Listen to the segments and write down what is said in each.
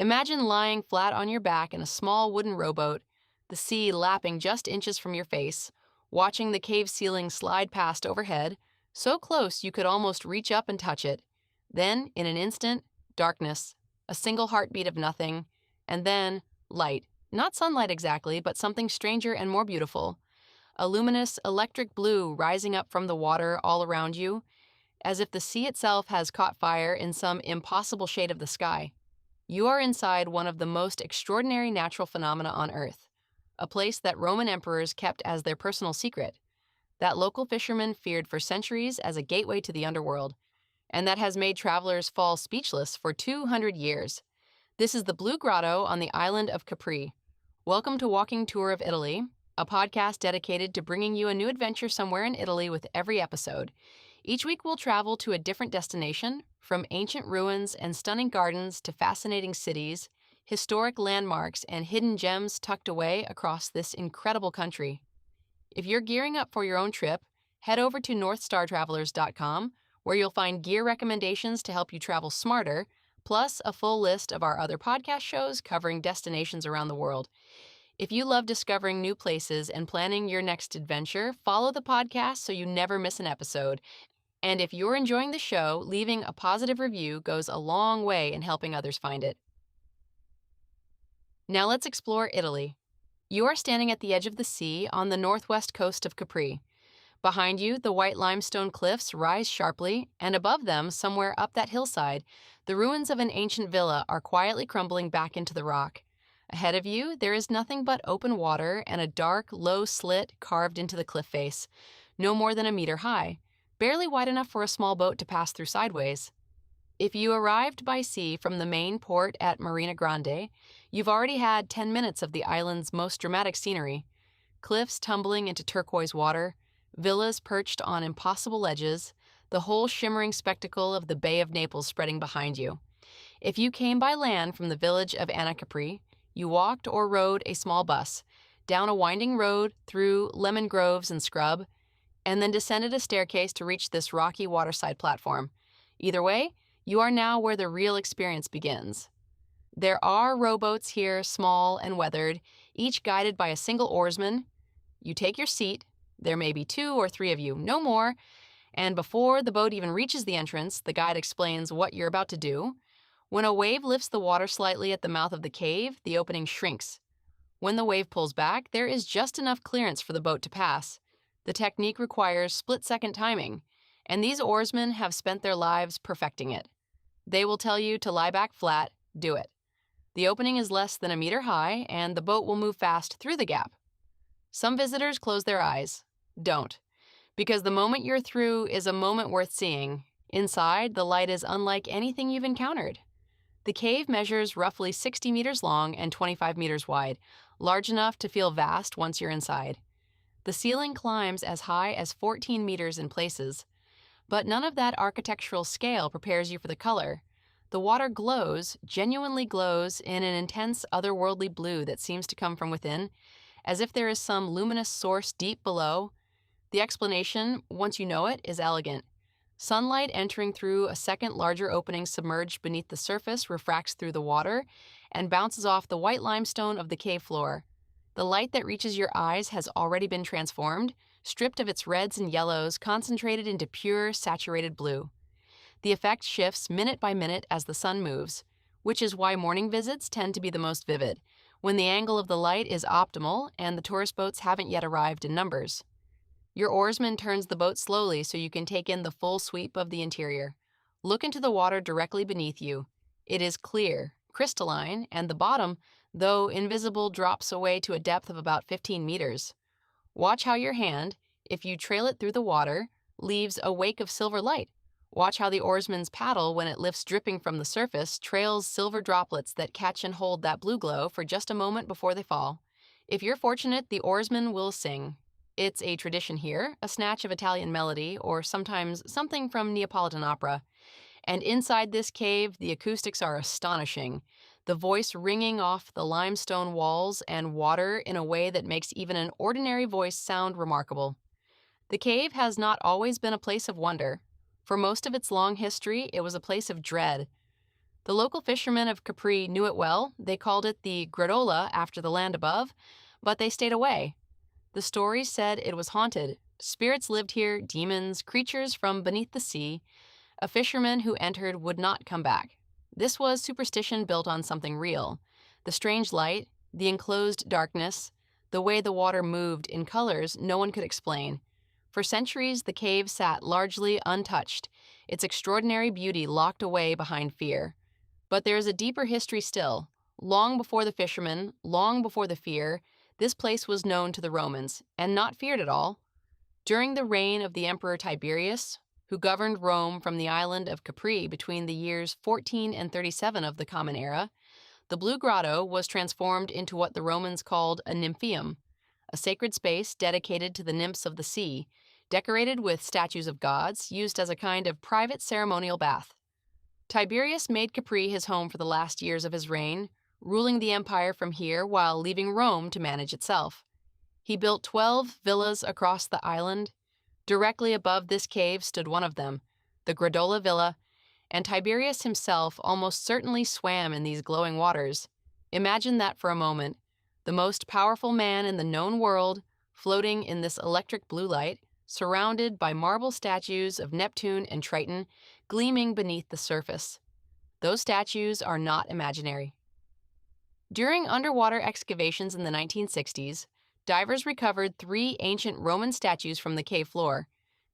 Imagine lying flat on your back in a small wooden rowboat, the sea lapping just inches from your face, watching the cave ceiling slide past overhead, so close you could almost reach up and touch it. Then, in an instant, darkness, a single heartbeat of nothing, and then light. Not sunlight exactly, but something stranger and more beautiful. A luminous electric blue rising up from the water all around you, as if the sea itself has caught fire in some impossible shade of the sky. You are inside one of the most extraordinary natural phenomena on Earth, a place that Roman emperors kept as their personal secret, that local fishermen feared for centuries as a gateway to the underworld, and that has made travelers fall speechless for 200 years. This is the Blue Grotto on the island of Capri. Welcome to Walking Tour of Italy, a podcast dedicated to bringing you a new adventure somewhere in Italy with every episode. Each week we'll travel to a different destination, from ancient ruins and stunning gardens to fascinating cities, historic landmarks, and hidden gems tucked away across this incredible country. If you're gearing up for your own trip, head over to northstartravelers.com, where you'll find gear recommendations to help you travel smarter, plus a full list of our other podcast shows covering destinations around the world. If you love discovering new places and planning your next adventure, follow the podcast so you never miss an episode. And if you're enjoying the show, leaving a positive review goes a long way in helping others find it. Now let's explore Italy. You are standing at the edge of the sea on the northwest coast of Capri. Behind you, the white limestone cliffs rise sharply, and above them, somewhere up that hillside, the ruins of an ancient villa are quietly crumbling back into the rock. Ahead of you, there is nothing but open water and a dark, low slit carved into the cliff face, no more than a meter high, barely wide enough for a small boat to pass through sideways. If you arrived by sea from the main port at Marina Grande, you've already had 10 minutes of the island's most dramatic scenery. Cliffs tumbling into turquoise water, villas perched on impossible ledges, the whole shimmering spectacle of the Bay of Naples spreading behind you. If you came by land from the village of Capri, you walked or rode a small bus, down a winding road through lemon groves and scrub, and then descended a staircase to reach this rocky waterside platform. Either way, you are now where the real experience begins. There are rowboats here, small and weathered, each guided by a single oarsman. You take your seat, there may be 2 or 3 of you, no more, and before the boat even reaches the entrance, the guide explains what you're about to do. When a wave lifts the water slightly at the mouth of the cave, the opening shrinks. When the wave pulls back, there is just enough clearance for the boat to pass. The technique requires split-second timing, and these oarsmen have spent their lives perfecting it. They will tell you to lie back flat, do it. The opening is less than a meter high, and the boat will move fast through the gap. Some visitors close their eyes. Don't, because the moment you're through is a moment worth seeing. Inside, the light is unlike anything you've encountered. The cave measures roughly 60 meters long and 25 meters wide, large enough to feel vast once you're inside. The ceiling climbs as high as 14 meters in places, but none of that architectural scale prepares you for the color. The water glows, genuinely glows, in an intense otherworldly blue that seems to come from within, as if there is some luminous source deep below. The explanation, once you know it, is elegant. Sunlight entering through a second larger opening submerged beneath the surface refracts through the water and bounces off the white limestone of the cave floor. The light that reaches your eyes has already been transformed, stripped of its reds and yellows, concentrated into pure, saturated blue. The effect shifts minute by minute as the sun moves, which is why morning visits tend to be the most vivid, when the angle of the light is optimal and the tourist boats haven't yet arrived in numbers. Your oarsman turns the boat slowly so you can take in the full sweep of the interior. Look into the water directly beneath you. It is clear, crystalline, and the bottom, though invisible, drops away to a depth of about 15 meters. Watch how your hand, if you trail it through the water, leaves a wake of silver light. Watch how the oarsman's paddle, when it lifts dripping from the surface, trails silver droplets that catch and hold that blue glow for just a moment before they fall. If you're fortunate, the oarsman will sing. It's a tradition here, a snatch of Italian melody, or sometimes something from Neapolitan opera. And inside this cave, the acoustics are astonishing, the voice ringing off the limestone walls and water in a way that makes even an ordinary voice sound remarkable. The cave has not always been a place of wonder. For most of its long history, it was a place of dread. The local fishermen of Capri knew it well. They called it the Grottola after the land above, but they stayed away. The stories said it was haunted. Spirits lived here, demons, creatures from beneath the sea. A fisherman who entered would not come back. This was superstition built on something real. The strange light, the enclosed darkness, the way the water moved in colors no one could explain. For centuries, the cave sat largely untouched, its extraordinary beauty locked away behind fear. But there is a deeper history still. Long before the fishermen, long before the fear, this place was known to the Romans, and not feared at all. During the reign of the Emperor Tiberius, who governed Rome from the island of Capri between the years 14 and 37 of the Common Era, the Blue Grotto was transformed into what the Romans called a nymphaeum, a sacred space dedicated to the nymphs of the sea, decorated with statues of gods, used as a kind of private ceremonial bath. Tiberius made Capri his home for the last years of his reign, ruling the empire from here while leaving Rome to manage itself. He built 12 villas across the island. Directly above this cave stood one of them, the Grottola Villa, and Tiberius himself almost certainly swam in these glowing waters. Imagine that for a moment. The most powerful man in the known world, floating in this electric blue light, surrounded by marble statues of Neptune and Triton, gleaming beneath the surface. Those statues are not imaginary. During underwater excavations in the 1960s, divers recovered 3 ancient Roman statues from the cave floor,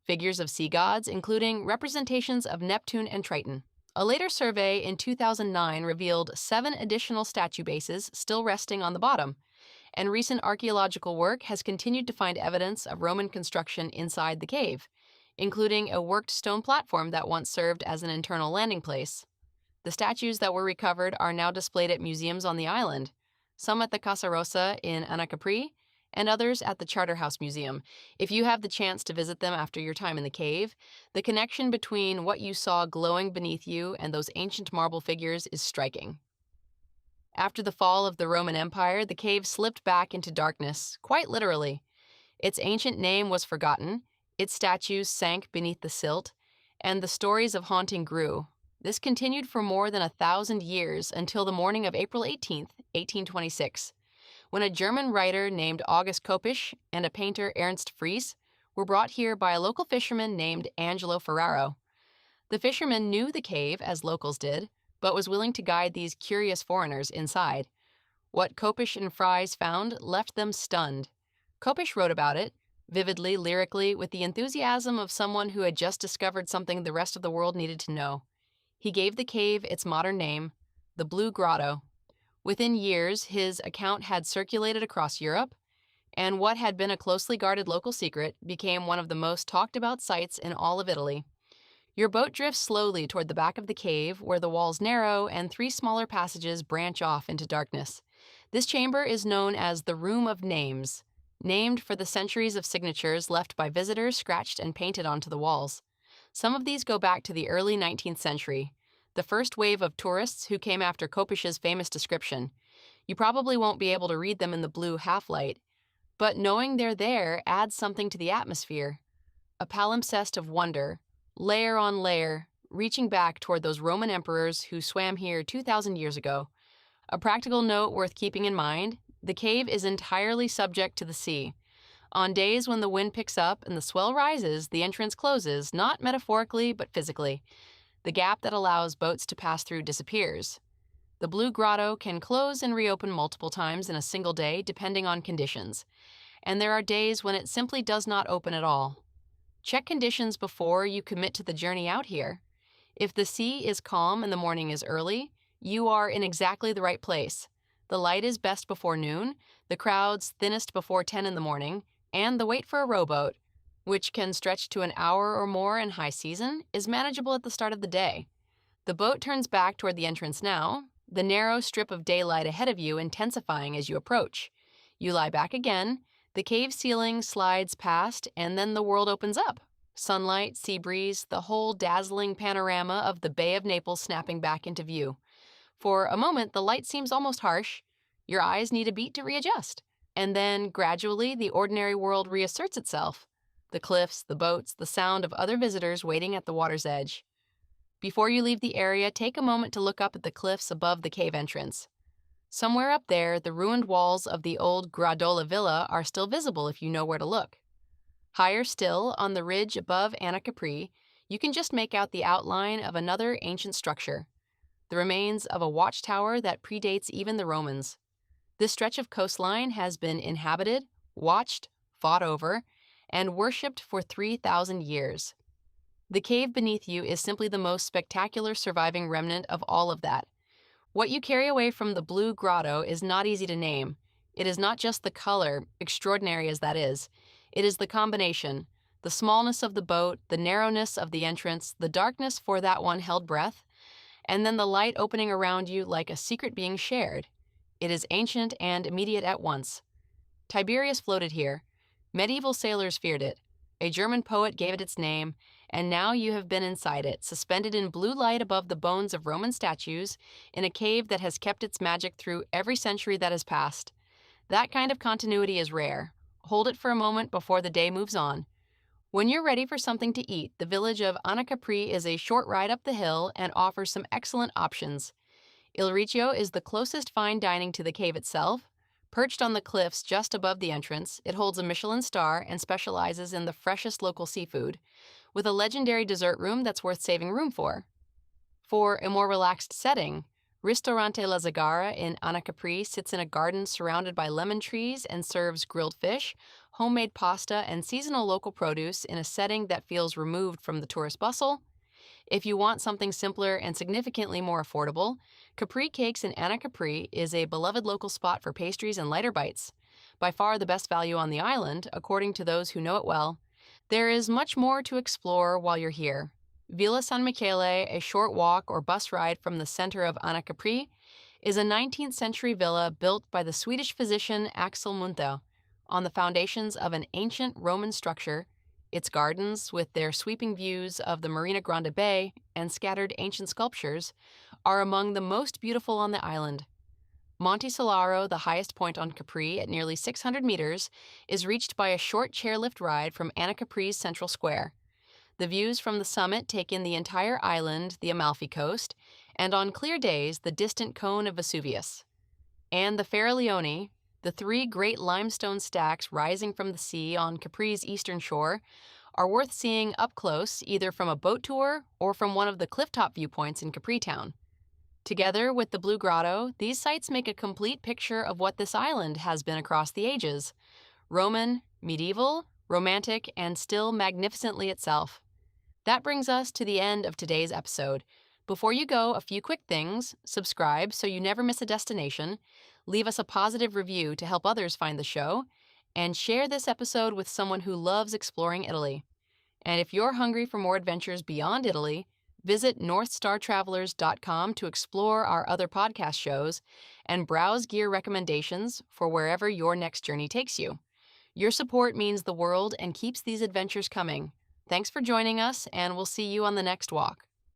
figures of sea gods, including representations of Neptune and Triton. A later survey in 2009 revealed 7 additional statue bases still resting on the bottom, and recent archaeological work has continued to find evidence of Roman construction inside the cave, including a worked stone platform that once served as an internal landing place. The statues that were recovered are now displayed at museums on the island, some at the Casa Rosa in Capri, and others at the Charterhouse Museum. If you have the chance to visit them after your time in the cave, the connection between what you saw glowing beneath you and those ancient marble figures is striking. After the fall of the Roman Empire, the cave slipped back into darkness, quite literally. Its ancient name was forgotten, its statues sank beneath the silt, and the stories of haunting grew. This continued for more than 1,000 years until the morning of April 18, 1826, when a German writer named August Kopisch and a painter Ernst Fries were brought here by a local fisherman named Angelo Ferraro. The fisherman knew the cave, as locals did, but was willing to guide these curious foreigners inside. What Kopisch and Fries found left them stunned. Kopisch wrote about it, vividly, lyrically, with the enthusiasm of someone who had just discovered something the rest of the world needed to know. He gave the cave its modern name, the Blue Grotto. Within years, his account had circulated across Europe, and what had been a closely guarded local secret became one of the most talked about sites in all of Italy. Your boat drifts slowly toward the back of the cave, where the walls narrow and 3 smaller passages branch off into darkness. This chamber is known as the Room of Names, named for the centuries of signatures left by visitors scratched and painted onto the walls. Some of these go back to the early 19th century, the first wave of tourists who came after Kopisch's famous description. You probably won't be able to read them in the blue half-light, but knowing they're there adds something to the atmosphere. A palimpsest of wonder, layer on layer, reaching back toward those Roman emperors who swam here 2,000 years ago. A practical note worth keeping in mind, the cave is entirely subject to the sea. On days when the wind picks up and the swell rises, the entrance closes, not metaphorically but physically. The gap that allows boats to pass through disappears. The Blue Grotto can close and reopen multiple times in a single day depending on conditions, and there are days when it simply does not open at all. Check conditions before you commit to the journey out here. If the sea is calm and the morning is early, you are in exactly the right place. The light is best before noon, the crowds thinnest before 10 in the morning, and the wait for a rowboat, which can stretch to an hour or more in high season, is manageable at the start of the day. The boat turns back toward the entrance now, the narrow strip of daylight ahead of you intensifying as you approach. You lie back again, the cave ceiling slides past, and then the world opens up. Sunlight, sea breeze, the whole dazzling panorama of the Bay of Naples snapping back into view. For a moment, the light seems almost harsh. Your eyes need a beat to readjust. And then, gradually, the ordinary world reasserts itself. The cliffs, the boats, the sound of other visitors waiting at the water's edge. Before you leave the area, take a moment to look up at the cliffs above the cave entrance. Somewhere up there, the ruined walls of the old Grotto villa are still visible if you know where to look. Higher still, on the ridge above Capri, you can just make out the outline of another ancient structure, the remains of a watchtower that predates even the Romans. This stretch of coastline has been inhabited, watched, fought over, and worshipped for 3,000 years. The cave beneath you is simply the most spectacular surviving remnant of all of that. What you carry away from the Blue Grotto is not easy to name. It is not just the color, extraordinary as that is. It is the combination, the smallness of the boat, the narrowness of the entrance, the darkness for that one held breath, and then the light opening around you like a secret being shared. It is ancient and immediate at once. Tiberius floated here. Medieval sailors feared it. A German poet gave it its name, and now you have been inside it, suspended in blue light above the bones of Roman statues, in a cave that has kept its magic through every century that has passed. That kind of continuity is rare. Hold it for a moment before the day moves on. When you're ready for something to eat, the village of Capri is a short ride up the hill and offers some excellent options. Il Riccio is the closest fine dining to the cave itself. Perched on the cliffs just above the entrance, it holds a Michelin star and specializes in the freshest local seafood, with a legendary dessert room that's worth saving room for. For a more relaxed setting, Ristorante La Zagara in Capri sits in a garden surrounded by lemon trees and serves grilled fish, homemade pasta, and seasonal local produce in a setting that feels removed from the tourist bustle. If you want something simpler and significantly more affordable, Capri Cakes in Capri is a beloved local spot for pastries and lighter bites. By far the best value on the island, according to those who know it well. There is much more to explore while you're here. Villa San Michele, a short walk or bus ride from the center of Capri, is a 19th century villa built by the Swedish physician Axel Munthe on the foundations of an ancient Roman structure. Its gardens, with their sweeping views of the Marina Grande Bay and scattered ancient sculptures, are among the most beautiful on the island. Monte Solaro, the highest point on Capri at nearly 600 meters, is reached by a short chairlift ride from Capri's central square. The views from the summit take in the entire island, the Amalfi Coast, and on clear days, the distant cone of Vesuvius. And the Faraglioni, the three great limestone stacks rising from the sea on Capri's eastern shore, are worth seeing up close either from a boat tour or from one of the clifftop viewpoints in Capri town. Together with the Blue Grotto, these sites make a complete picture of what this island has been across the ages: Roman, medieval, romantic, and still magnificently itself. That brings us to the end of today's episode. Before you go, a few quick things. Subscribe so you never miss a destination. Leave us a positive review to help others find the show. And share this episode with someone who loves exploring Italy. And if you're hungry for more adventures beyond Italy, visit northstartravelers.com to explore our other podcast shows and browse gear recommendations for wherever your next journey takes you. Your support means the world and keeps these adventures coming. Thanks for joining us, and we'll see you on the next walk.